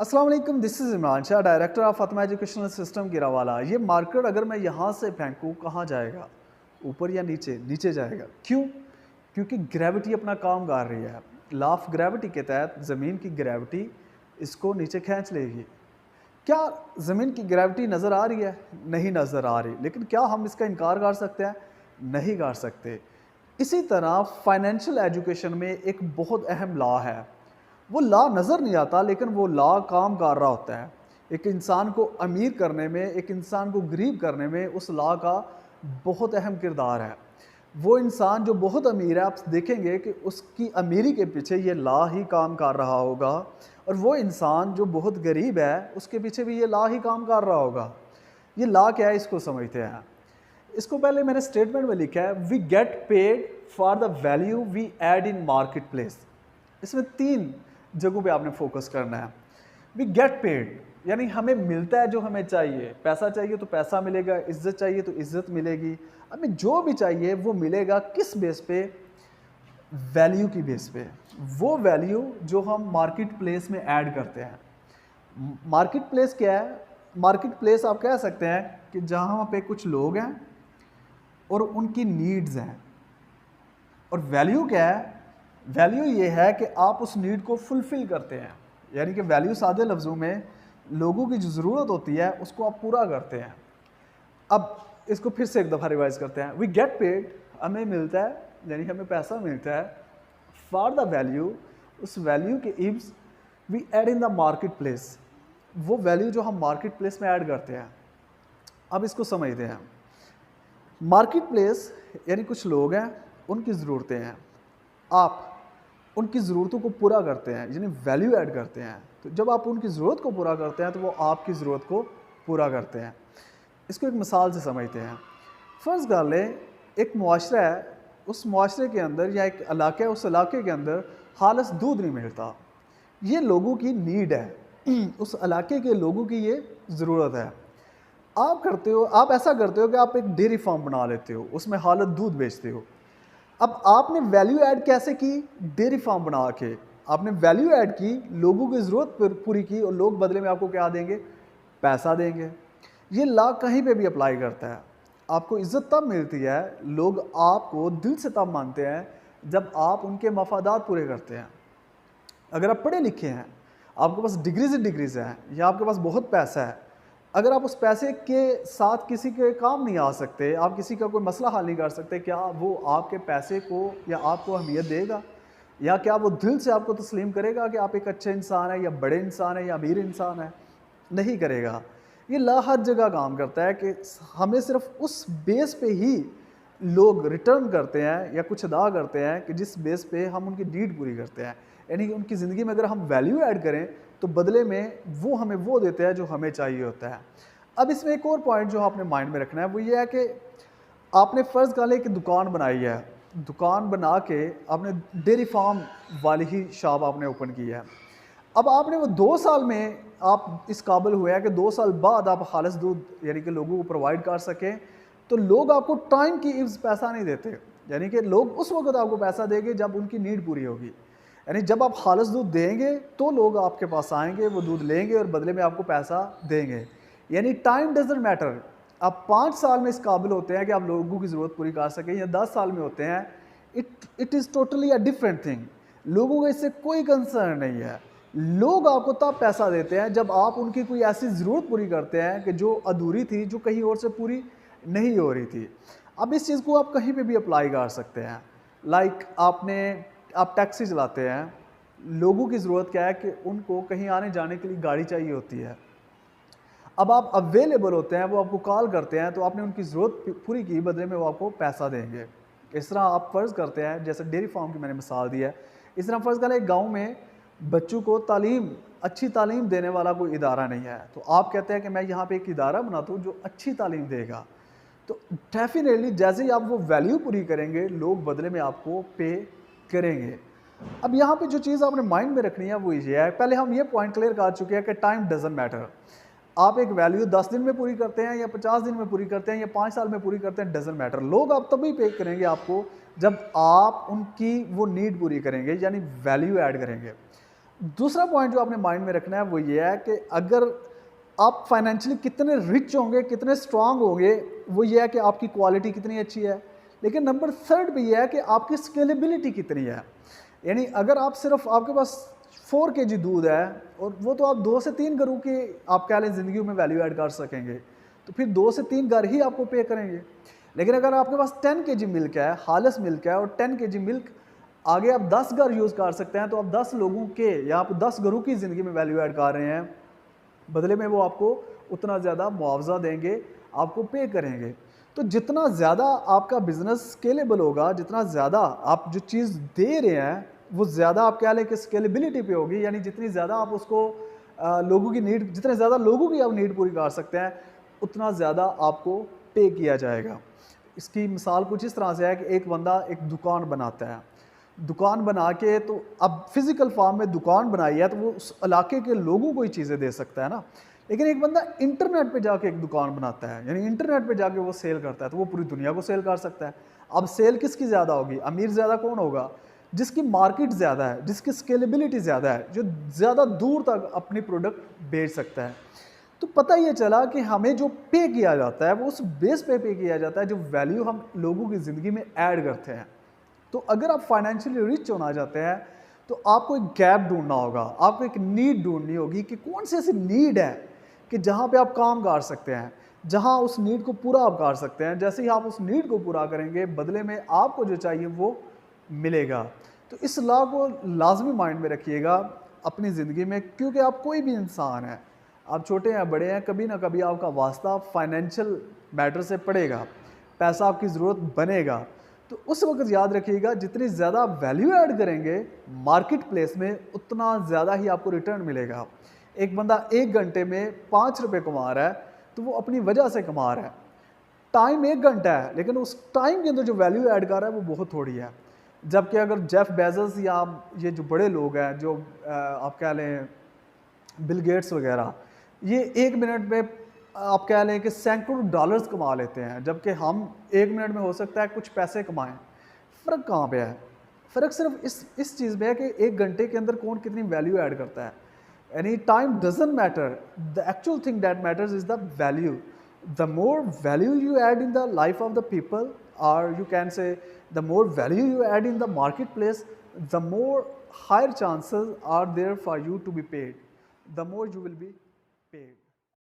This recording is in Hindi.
अस्सलाम वालेकुम, this is Imran Shah, director of Fatima educational system Girawala. ये मार्केट अगर मैं यहाँ से फेंकूँ कहाँ जाएगा? ऊपर या नीचे? नीचे जाएगा। क्यों? क्योंकि ग्रेविटी अपना काम कर रही है। लॉ ऑफ ग्रेविटी के तहत ज़मीन की ग्रेविटी इसको नीचे खींच लेगी। क्या ज़मीन की ग्रेविटी नज़र आ रही है? नहीं नज़र आ रही, लेकिन क्या हम इसका इनकार कर सकते हैं? नहीं कर सकते। इसी तरह फाइनेंशियल एजुकेशन में एक बहुत अहम लॉ है। वो लॉ नज़र नहीं आता, लेकिन वो लॉ काम कर रहा होता है। एक इंसान को अमीर करने में, एक इंसान को गरीब करने में उस लॉ का बहुत अहम किरदार है। वो इंसान जो बहुत अमीर है, आप देखेंगे कि उसकी अमीरी के पीछे ये लॉ ही काम कर रहा होगा, और वो इंसान जो बहुत गरीब है, उसके पीछे भी ये लॉ ही काम कर रहा होगा। ये लॉ क्या है, इसको समझते हैं। इसको पहले मैंने स्टेटमेंट में लिखा है, we get paid for the value we add in market place. इसमें 3 जगहों पे आपने फोकस करना है। वी गेट पेड यानी हमें मिलता है जो हमें चाहिए। पैसा चाहिए तो पैसा मिलेगा, इज्जत चाहिए तो इज्जत मिलेगी। हमें जो भी चाहिए वो मिलेगा। किस बेस पे? वैल्यू की बेस पे। वो वैल्यू जो हम मार्केट प्लेस में ऐड करते हैं। मार्केट प्लेस क्या है? मार्केट प्लेस आप कह सकते हैं कि जहाँ पे कुछ लोग हैं और उनकी नीड्स हैं। और वैल्यू क्या है? वैल्यू ये है कि आप उस नीड को फुलफिल करते हैं। यानी कि वैल्यू सादे लफ्ज़ों में लोगों की जो ज़रूरत होती है उसको आप पूरा करते हैं। अब इसको फिर से एक दफ़ा रिवाइज करते हैं। वी गेट पेड, हमें मिलता है, यानी हमें पैसा मिलता है। फॉर द वैल्यू, उस वैल्यू के इब्स we add in the market place, वो वैल्यू जो हम मार्केट प्लेस में ऐड करते हैं। अब इसको समझते हैं। मार्केट प्लेस यानी कुछ लोग हैं, उनकी ज़रूरतें हैं। आप उनकी ज़रूरतों को पूरा करते हैं, यानी वैल्यू ऐड करते हैं। तो जब आप उनकी ज़रूरत को पूरा करते हैं तो वो आपकी ज़रूरत को पूरा करते हैं। इसको एक मिसाल से समझते हैं। फ़र्ज़ कर लें, एक मुआशरा है, उस मुआशरे के अंदर या एक इलाका है, उस इलाके के अंदर खालिस दूध नहीं मिलता। ये लोगों की नीड है, उस इलाके के लोगों की ये ज़रूरत है। आप ऐसा करते हो कि आप एक डेयरी फार्म बना लेते हो, उसमें खालिस दूध बेचते हो। अब आपने वैल्यू ऐड कैसे की? डेयरी फार्म बना के आपने वैल्यू ऐड की, लोगों की ज़रूरत पूरी की, और लोग बदले में आपको क्या देंगे? पैसा देंगे। ये लॉ कहीं पे भी अप्लाई करता है। आपको इज़्ज़त तब मिलती है, लोग आपको दिल से तब मानते हैं जब आप उनके मफादात पूरे करते हैं। अगर आप पढ़े लिखे हैं, आपके पास डिग्रीज़ ही डिग्रीज़ हैं, या आपके पास बहुत पैसा है, अगर आप उस पैसे के साथ किसी के काम नहीं आ सकते, आप किसी का कोई मसला हल नहीं कर सकते, क्या वो आपके पैसे को या आपको अहमियत देगा? या क्या वो दिल से आपको तस्लीम करेगा कि आप एक अच्छे इंसान हैं, या बड़े इंसान हैं, या अमीर इंसान हैं? नहीं करेगा। ये लॉ हर जगह काम करता है कि हमें सिर्फ उस बेस पे ही लोग रिटर्न करते हैं या कुछ अदा करते हैं कि जिस बेस पे हम उनकी नीड पूरी करते हैं। यानी कि उनकी ज़िंदगी में अगर हम वैल्यू ऐड करें तो बदले में वो हमें वो देते हैं जो हमें चाहिए होता है। अब इसमें एक और पॉइंट जो आपने माइंड में रखना है वो ये है कि आपने फ़र्ज़ कर लें कि दुकान बनाई है, दुकान बना के आपने डेयरी फार्म वाली ही शॉप आपने ओपन की है। अब आपने वो 2 साल में आप इस काबिल हुए हैं कि 2 साल बाद आप खालिस दूध यानी कि लोगों को प्रोवाइड कर सकें, तो लोग आपको टाइम की इव्ज़ पैसा नहीं देते। यानी कि लोग उस वक़्त आपको पैसा देंगे जब उनकी नीड पूरी होगी। यानी जब आप खालिस दूध देंगे तो लोग आपके पास आएँगे, वो दूध लेंगे और बदले में आपको पैसा देंगे। यानी टाइम डज़न्ट मैटर। आप 5 साल में इस काबिल होते हैं कि आप लोगों की ज़रूरत पूरी कर सकें, या 10 साल में होते हैं, it is totally a different thing. लोगों को इससे कोई कंसर्न नहीं है। लोग आपको तब पैसा देते हैं जब आप उनकी कोई ऐसी ज़रूरत पूरी करते हैं कि जो अधूरी थी, जो कहीं और से पूरी नहीं हो रही थी। अब इस चीज़ को आप कहीं पे भी अप्लाई कर सकते हैं। लाइक आप टैक्सी चलाते हैं, लोगों की ज़रूरत क्या है कि उनको कहीं आने जाने के लिए गाड़ी चाहिए होती है। अब आप अवेलेबल होते हैं, वो आपको कॉल करते हैं, तो आपने उनकी ज़रूरत पूरी की, बदले में वो आपको पैसा देंगे। इस तरह आप फ़र्ज़ करते हैं, जैसे डेयरी फार्म की मैंने मिसाल दी है, इस तरह फ़र्ज़ करें एक गाँव में बच्चों को अच्छी तालीम देने वाला कोई इदारा नहीं है, तो आप कहते हैं कि मैं यहाँ पे एक इदारा बनाता हूँ जो अच्छी तालीम देगा। तो डेफ़िनेटली जैसे ही आप वो वैल्यू पूरी करेंगे, लोग बदले में आपको पे करेंगे। अब यहाँ पे जो चीज़ आपने माइंड में रखनी है वो ये है, पहले हम ये पॉइंट क्लियर कर चुके हैं कि टाइम डज़न्ट मैटर। आप एक वैल्यू 10 दिन में पूरी करते हैं या 50 दिन में पूरी करते हैं या 5 साल में पूरी करते हैं, डज़न्ट मैटर। लोग आप तभी पे करेंगे आपको जब आप उनकी वो नीड पूरी करेंगे, यानी वैल्यू ऐड करेंगे। दूसरा पॉइंट जो आपने माइंड में रखना है वो ये है कि अगर आप फाइनेंशियली कितने रिच होंगे, कितने स्ट्रांग होंगे, वो ये है कि आपकी क्वालिटी कितनी अच्छी है। लेकिन नंबर थर्ड भी ये है कि आपकी स्केलेबिलिटी कितनी है। यानी अगर आप सिर्फ आपके पास 4 केजी दूध है और वो तो आप 2 से 3 घरों की आप कह लें ज़िंदगी में वैल्यू ऐड कर सकेंगे, तो फिर 2 से 3 घर ही आपको पे करेंगे। लेकिन अगर आपके पास 10 केजी मिल्क है, हालस मिल्क है, और 10 केजी मिल्क आगे आप 10 घर यूज़ कर सकते हैं, तो आप 10 लोगों के या आप 10 घरों की ज़िंदगी में वैल्यू ऐड कर रहे हैं। बदले में वो आपको उतना ज़्यादा मुआवजा देंगे, आपको पे करेंगे। तो जितना ज़्यादा आपका बिज़नेस स्केलेबल होगा, जितना ज़्यादा आप जो चीज़ दे रहे हैं वो ज़्यादा आप कह लें कि स्केलेबिलिटी पे होगी, यानी जितनी ज़्यादा आप उसको लोगों की नीड, जितने ज़्यादा लोगों की आप नीड पूरी कर सकते हैं, उतना ज़्यादा आपको पे किया जाएगा। इसकी मिसाल कुछ इस तरह से है कि एक बंदा एक दुकान बनाता है, दुकान बना के तो अब फिज़िकल फॉर्म में दुकान बनाई है तो वो उस इलाके के लोगों को ही चीज़ें दे सकता है ना। लेकिन एक बंदा इंटरनेट पे जाके एक दुकान बनाता है, यानी इंटरनेट पे जाके वो सेल करता है, तो वो पूरी दुनिया को सेल कर सकता है। अब सेल किसकी ज़्यादा होगी? अमीर ज़्यादा कौन होगा? जिसकी मार्केट ज़्यादा है, जिसकी स्केलेबिलिटी ज़्यादा है, जो ज़्यादा दूर तक अपनी प्रोडक्ट बेच सकता है। तो पता ये चला कि हमें जो पे किया जाता है वो उस बेस पे किया जाता है जो वैल्यू हम लोगों की ज़िंदगी में ऐड करते हैं। तो अगर आप फाइनेंशियली रिच होना चाहते हैं तो आपको एक गैप ढूंढना होगा, आपको एक नीड ढूंढनी होगी कि कौन सी ऐसी नीड है कि जहाँ पे आप काम कर सकते हैं, जहाँ उस नीड को पूरा आप कर सकते हैं। जैसे ही आप उस नीड को पूरा करेंगे, बदले में आपको जो चाहिए वो मिलेगा। तो इस लॉ को लाजमी माइंड में रखिएगा अपनी ज़िंदगी में, क्योंकि आप कोई भी इंसान है, आप छोटे या बड़े हैं, कभी ना कभी आपका वास्ता फाइनेंशियल मैटर से पड़ेगा, पैसा आपकी ज़रूरत बनेगा। तो उस वक्त याद रखिएगा जितनी ज़्यादा वैल्यू ऐड करेंगे मार्केट प्लेस में, उतना ज़्यादा ही आपको रिटर्न मिलेगा। एक बंदा 1 घंटे में 5 रुपये कमा रहा है तो वो अपनी वजह से कमा रहा है। टाइम 1 घंटा है, लेकिन उस टाइम के अंदर जो वैल्यू ऐड कर रहा है वो बहुत थोड़ी है। जबकि अगर जेफ बेजोस या ये जो बड़े लोग हैं, जो आप कह लें बिल गेट्स वगैरह, ये 1 मिनट में आप कह लें कि सैकड़ों डॉलर्स कमा लेते हैं, जबकि हम 1 मिनट में हो सकता है कुछ पैसे कमाएं। फ़र्क कहाँ पे है? फ़र्क सिर्फ इस चीज़ में है कि 1 घंटे के अंदर कौन कितनी वैल्यू ऐड करता है। यानी time doesn't matter, the actual thing that matters is the value. The more value you add in the life of the people, और you can say the more value you add in the market place, the more higher chances are there for you to be paid, the more you will be paid.